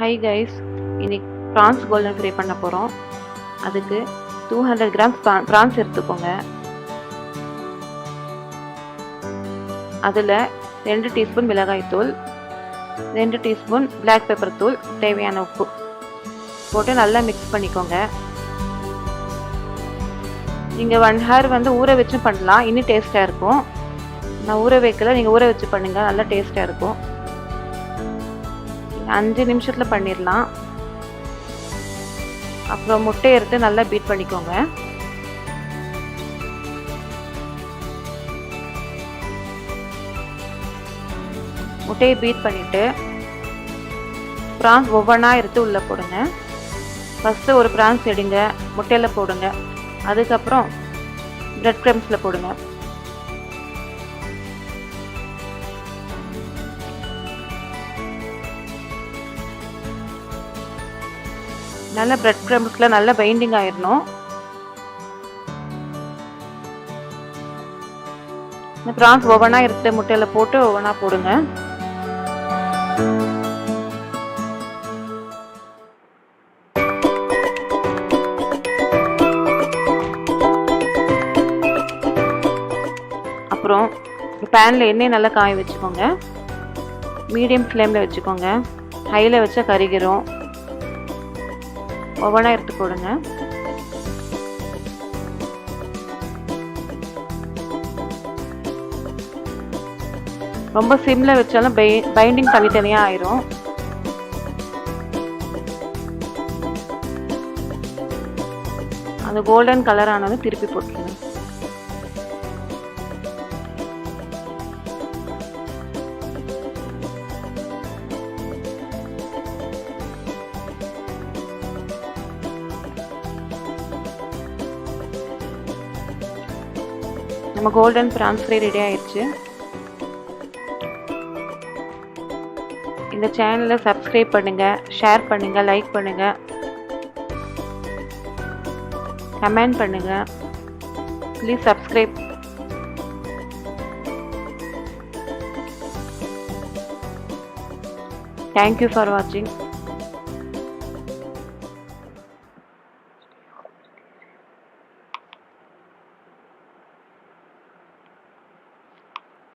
Hi guys, இன்னைக்கு prawns golden fry பண்ண போறோம். அதுக்கு 200 grams prawns எடுத்துக்கோங்க. அதுல 2 டீஸ்பூன் மிளகாய் தூள், 2 டீஸ்பூன் black pepper தூள், தேவையான உப்பு போட்டு நல்லா mix பண்ணிக்கோங்க. நீங்க 1 hour வந்து ஊற வச்சு பண்ணலாம், இன்னும் டேஸ்டா இருக்கும். நான் ஊற வைக்கல, நீங்க ஊற வச்சு பண்ணுங்க, நல்லா டேஸ்டா இருக்கும். 5 நிமிஷத்துல பண்ணிடலாம். அப்புறம் முட்டை எடுத்து நல்லா பீட் பண்ணிக்கோங்க. முட்டையை பீட் பண்ணிட்டு பிரான்ஸ் ஒவ்வொன்றா எடுத்து உள்ள போடுங்க. ஃபர்ஸ்ட் ஒரு பிரான்ஸ் எடுங்க, முட்டையில போடுங்க. அதுக்கப்புறம் பிரெட் கிரம்ஸ்ல போடுங்க. நல்ல பிரெட் கிரம்ஸ்ல நல்ல பைண்டிங் ஆயிடணும். இந்த பிரான்ஸ் ஒவ்வொன்றா எடுத்து முட்டையில போட்டு ஒவ்வொன்றா போடுங்க. அப்புறம் பேன்ல எண்ணெய் நல்லா காய வச்சுக்கோங்க. மீடியம் ஃப்ளேம்ல வச்சுக்கோங்க. ஹைல வச்சா கருகிரும். ஒவ்வொன்றா எடுத்து போடுங்க. ரொம்ப சிம்ல வச்சாலும் பைண்டிங் தனித்தனியா ஆயிரும். அந்த கோல்டன் கலர் ஆனது திருப்பி போட்டுருங்க. நம்ம கோல்டன் பிரான்ஸ் ஃப்ரை ரெடி ஆயிடுச்சு. இந்த சேனலை சப்ஸ்கிரைப் பண்ணுங்க, ஷேர் பண்ணுங்க, லைக் பண்ணுங்க, கமெண்ட் பண்ணுங்க. Please subscribe. தேங்க்யூ ஃபார் வாட்சிங்.